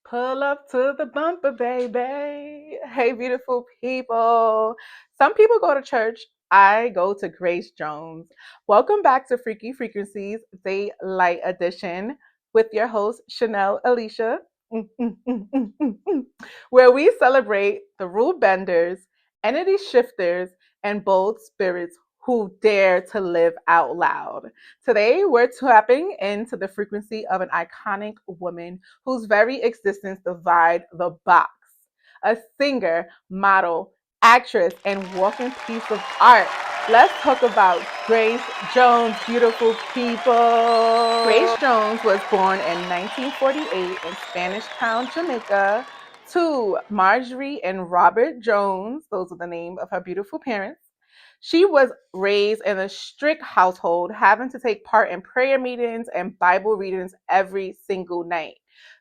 Pull up to the bumper, baby. Hey, beautiful people. Some people go to church. I go to Grace Jones. Welcome back to Freaky Frequencies, Daylight Edition, with your host, Chanel Alicia, where we celebrate the rule benders, entity shifters, and bold spirits who dare to live out loud. Today, we're tapping into the frequency of an iconic woman whose very existence defied the box. A singer, model, actress, and walking piece of art. Let's talk about Grace Jones, beautiful people. Grace Jones was born in 1948 in Spanish Town, Jamaica, to Marjorie and Robert Jones. Those are the name of her beautiful parents. She was raised in a strict household, having to take part in prayer meetings and Bible readings every single night.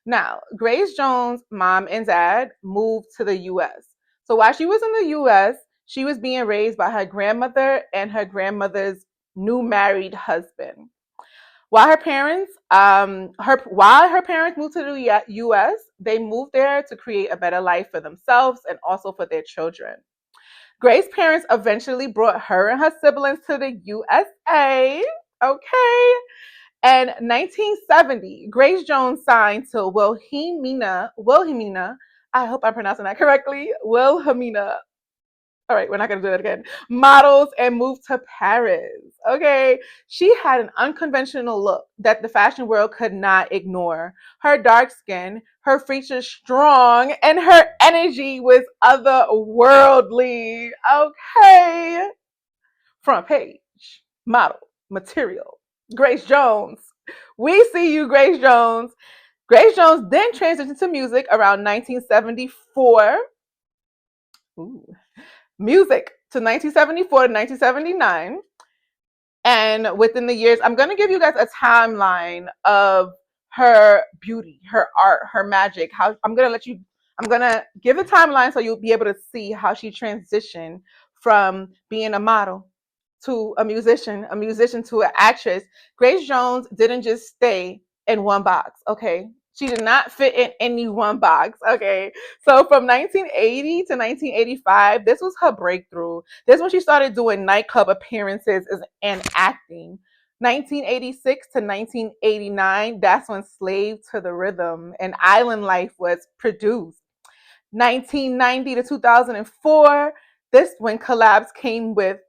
Now, Grace Jones' mom and dad moved to the US. So while she was in the US, she was being raised by her grandmother and her grandmother's new married husband. While her parents moved to the US, they moved there to create a better life for themselves and also for their children. Grace's parents eventually brought her and her siblings to the USA. Okay. In 1970, Grace Jones signed to Wilhelmina, I hope I'm pronouncing that correctly, Wilhelmina. All right, we're not going to do that again. Models and moved to Paris. Okay. She had an unconventional look that the fashion world could not ignore. Her dark skin, her features strong, and her energy was otherworldly. Okay. Front page, model, material. Grace Jones. We see you, Grace Jones. Grace Jones then transitioned to music around 1974. Ooh. Music to 1974 to 1979. And within the years, I'm going to give you guys a timeline of her beauty, her art, her magic. I'm going to give a timeline so you'll be able to see how she transitioned from being a model to a musician to an actress. Grace Jones didn't just stay in one box, okay? She did not fit in any one box, okay? So from 1980 to 1985, this was her breakthrough. This is when she started doing nightclub appearances and acting. 1986 to 1989, that's when Slave to the Rhythm and Island Life was produced. 1990 to 2004, this when collabs came with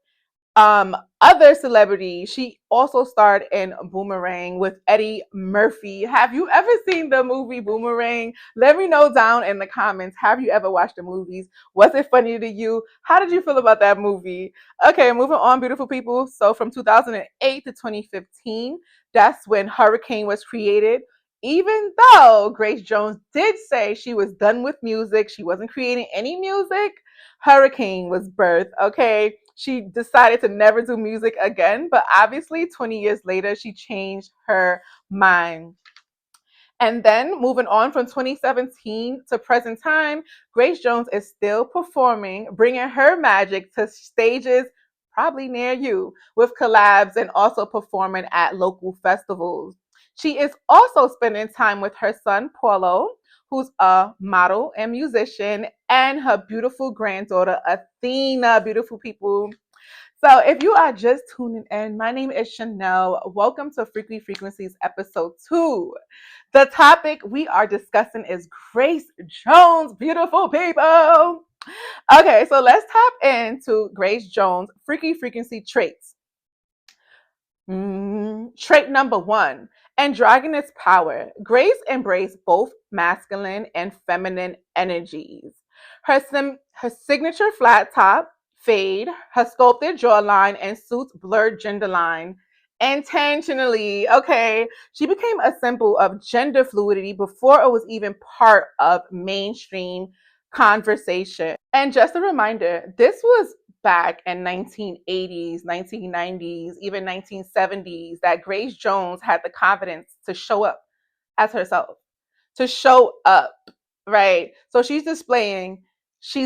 other celebrities. She also starred in Boomerang with Eddie Murphy. Have you ever seen the movie Boomerang? Let me know down in the comments. Have you ever watched the movies? Was it funny to you? How did you feel about that movie? Okay, moving on, beautiful people. So from 2008 to 2015, that's when Hurricane was created. Even though Grace Jones did say she was done with music, she wasn't creating any music, Hurricane was birthed, okay? She decided to never do music again, but obviously 20 years later, she changed her mind. And then moving on from 2017 to present time, Grace Jones is still performing, bringing her magic to stages probably near you with collabs and also performing at local festivals. She is also spending time with her son, Paulo, who's a model and musician, and her beautiful granddaughter, Athena, beautiful people. So, if you are just tuning in, my name is Chanel. Welcome to Freaky Frequencies episode 2. The topic we are discussing is Grace Jones, beautiful people. Okay, so let's tap into Grace Jones' freaky frequency traits. Trait number 1, androgynous power. Grace embraced both masculine and feminine energies. Her signature flat top, fade, her sculpted jawline, and suits blurred gender line intentionally. Okay, she became a symbol of gender fluidity before it was even part of mainstream conversation. And just a reminder, this was back in 1980s, 1990s, even 1970s that Grace Jones had the confidence to show up as herself, to show up, right? So she's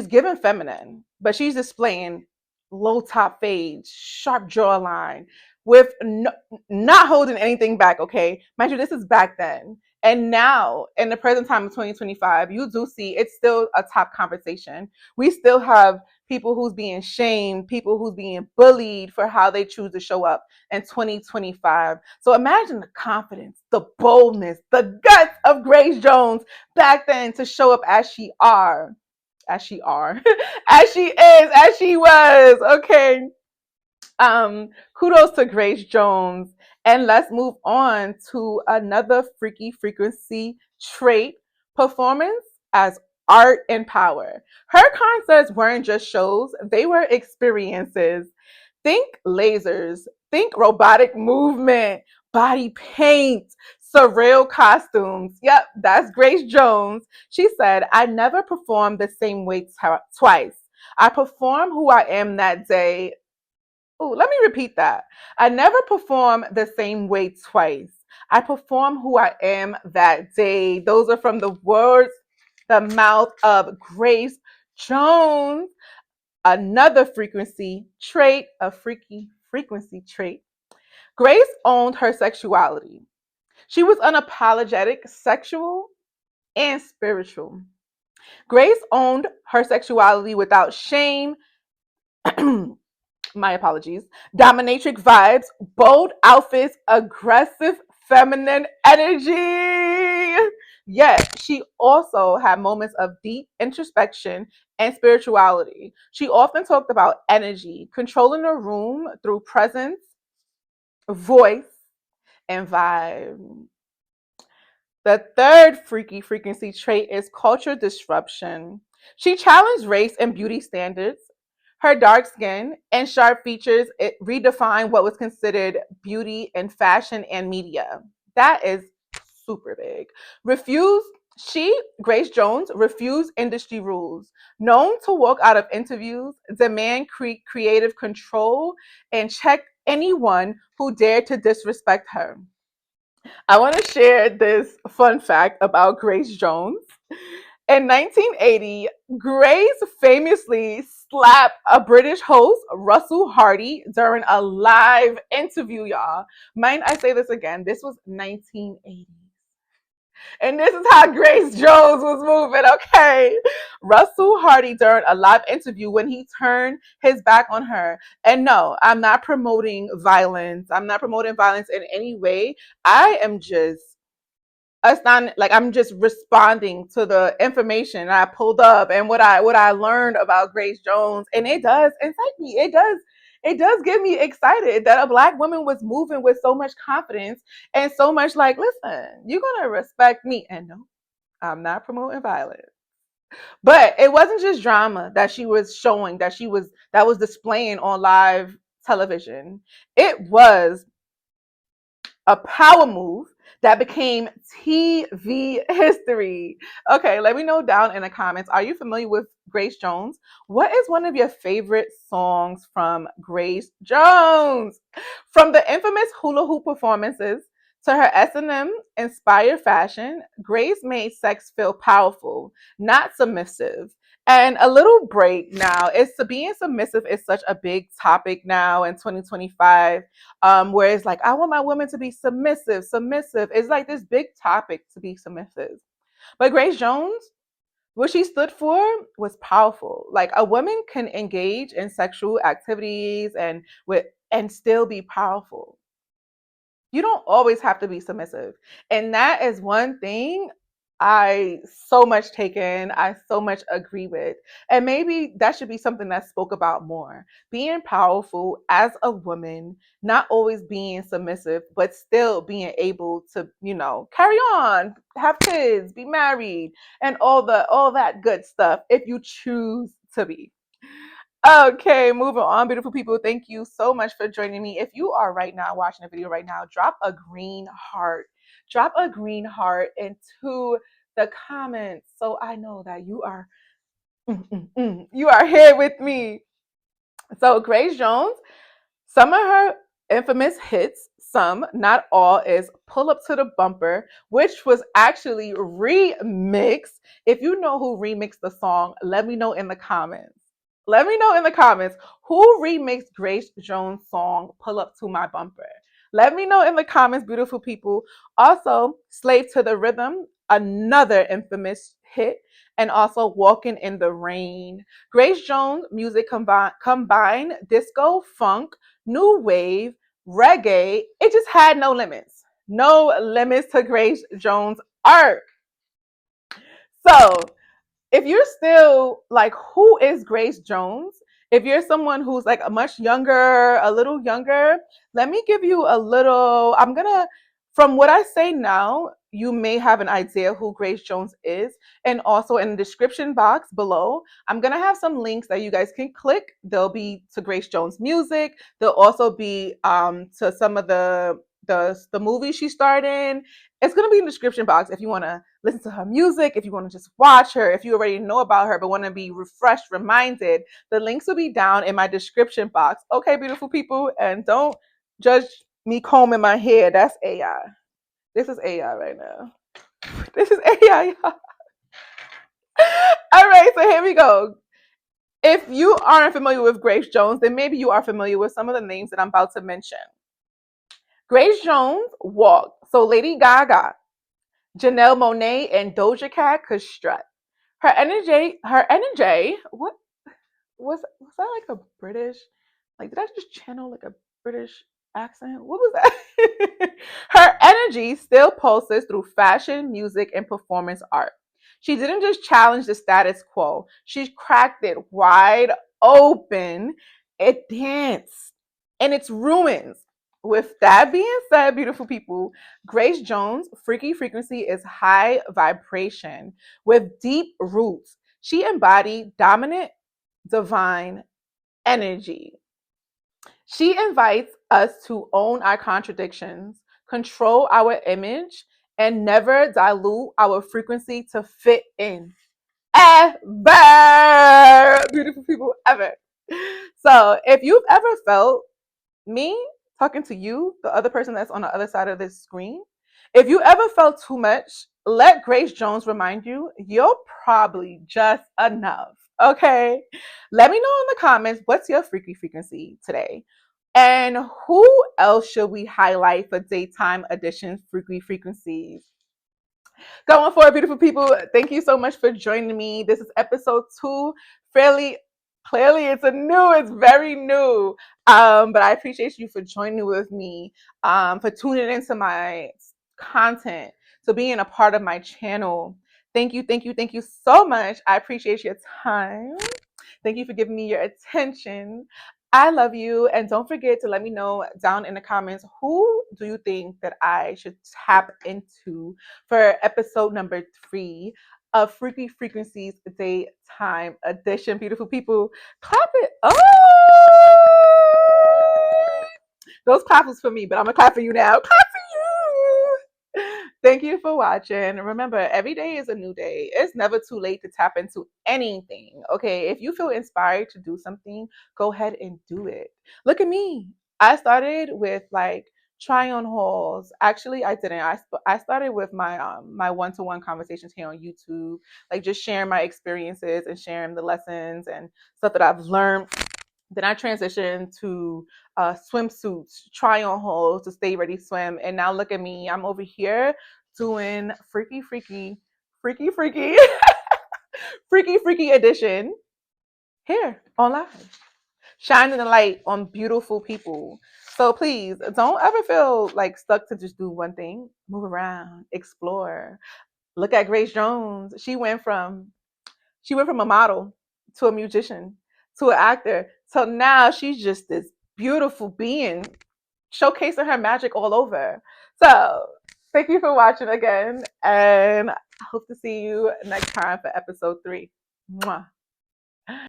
given feminine, but she's displaying low top fade, sharp jawline, with not holding anything back, okay? Mind you, this is back then. And now, in the present time of 2025, you do see it's still a top conversation. We still have people who's being shamed, people who's being bullied for how they choose to show up in 2025. So imagine the confidence, the boldness, the guts of Grace Jones back then to show up as she are, as she are, as she is, as she was. Okay. Kudos to Grace Jones. And let's move on to another freaky frequency trait: performance as art and power. Her concerts weren't just shows, they were experiences. Think lasers, think robotic movement, body paint, surreal costumes. Yep, that's Grace Jones. She said, I never performed the same way twice. I perform who I am that day. Oh, let me repeat that. I never perform the same way twice. I perform who I am that day. Those are from the words, the mouth of Grace Jones. Another frequency trait, a freaky frequency trait. Grace owned her sexuality. She was unapologetic, sexual, and spiritual. Grace owned her sexuality without shame. My apologies. Dominatrix vibes, bold outfits, aggressive feminine energy. Yet she also had moments of deep introspection and spirituality. She often talked about energy, controlling the room through presence, voice, and vibe. The third freaky frequency trait is culture disruption. She challenged race and beauty standards. Her dark skin and sharp features redefined what was considered beauty in fashion and media. That is super big. Refused, Grace Jones, refused industry rules. Known to walk out of interviews, demand creative control, and check anyone who dared to disrespect her. I want to share this fun fact about Grace Jones. In 1980, Grace famously slapped a British host, Russell Hardy, during a live interview, y'all. Mind I say this again, this was 1980. And this is how Grace Jones was moving, okay? Russell Hardy during a live interview when he turned his back on her. And no, I'm not promoting violence. I'm not promoting violence in any way. I am just astounded, like I'm just responding to the information I pulled up and what I learned about Grace Jones. And it does incite me. It does get me excited that a black woman was moving with so much confidence and so much like, listen, you're gonna respect me. And no, I'm not promoting violence. But it wasn't just drama that she was showing, that was displaying on live television. It was a power move that became TV history. Okay, let me know down in the comments. Are you familiar with Grace Jones? What is one of your favorite songs from Grace Jones? From the infamous hula hoop performances to her S&M inspired fashion, Grace made sex feel powerful, not submissive. And a little break now is to being submissive is such a big topic now in 2025, where it's like, I want my women to be submissive. Submissive is like this big topic to be submissive. But Grace Jones, what she stood for was powerful. Like a woman can engage in sexual activities and still be powerful. You don't always have to be submissive. And that is one thing I so much take in, I so much agree with. And maybe that should be something that's spoke about more. Being powerful as a woman, not always being submissive, but still being able to, carry on, have kids, be married, and all that good stuff if you choose to be. Okay, moving on, beautiful people. Thank you so much for joining me. If you are right now watching the video right now, drop a green heart. Drop a green heart into the comments so I know that you are here with me. So Grace Jones, some of her infamous hits, some, not all, is Pull Up to the Bumper, which was actually remixed. If you know who remixed the song, let me know in the comments. Let me know in the comments who remixed Grace Jones' song Pull Up to My Bumper. Let me know in the comments, beautiful people. Also, Slave to the Rhythm, another infamous hit, and also Walking in the Rain. Grace Jones' music combined disco, funk, new wave, reggae. It just had no limits. No limits to Grace Jones' art. So, if you're still like, who is Grace Jones? If you're someone who's like a much younger, a little younger, let me give you a little. From what I say now, you may have an idea who Grace Jones is. And also in the description box below, I'm going to have some links that you guys can click. They'll be to Grace Jones' music. They'll also be to some of the movies she starred in. It's going to be in the description box if you want to listen to her music, if you want to just watch her, if you already know about her but want to be refreshed, reminded. The links will be down in my description box. Okay, beautiful people, and don't judge me combing my hair. That's AI. This is AI right now. This is AI. All right, so here we go. If you aren't familiar with Grace Jones, then maybe you are familiar with some of the names that I'm about to mention. Grace Jones walked, so Lady Gaga, Janelle Monáe, and Doja Cat could strut. Her energy, what was that like a British, like did I just channel like a British accent? What was that? Her energy still pulses through fashion, music, and performance art. She didn't just challenge the status quo, she cracked it wide open. It danced in its ruins. With that being said, beautiful people, Grace Jones' freaky frequency is high vibration with deep roots. She embodied dominant, divine energy. She invites us to own our contradictions, control our image, and never dilute our frequency to fit in. Ever! Beautiful people, ever. So, if you've ever felt me talking to you, the other person that's on the other side of this screen, if you ever felt too much, let Grace Jones remind you, you're probably just enough. Okay? Let me know in the comments what's your freaky frequency today. And who else should we highlight for daytime edition freaky frequencies? Going forward, beautiful people, thank you so much for joining me. This is episode 2. Fairly clearly, it's very new. But I appreciate you for joining with me, for tuning into my content, to being a part of my channel. Thank you, thank you, thank you so much. I appreciate your time. Thank you for giving me your attention. I love you. And don't forget to let me know down in the comments, who do you think that I should tap into for episode number 3 of Freaky Frequencies Daytime Edition. Beautiful people, clap it up. Those claps was for me, but I'm going to clap for you now. Clap for you. Thank you for watching. Remember, every day is a new day. It's never too late to tap into anything. Okay, if you feel inspired to do something, go ahead and do it. Look at me. I started with like try on hauls. Actually, I didn't. I started with my one-to-one conversations here on YouTube, like just sharing my experiences and sharing the lessons and stuff that I've learned. Then I transitioned to swimsuits, try on hauls to stay ready to swim. And now look at me. I'm over here doing freaky, freaky edition here on live, shining the light on beautiful people. So please don't ever feel like stuck to just do one thing. Move around, explore. Look at Grace Jones. She went from a model to a musician to an actor. So now she's just this beautiful being, showcasing her magic all over. So thank you for watching again, and I hope to see you next time for episode 3. Mwah.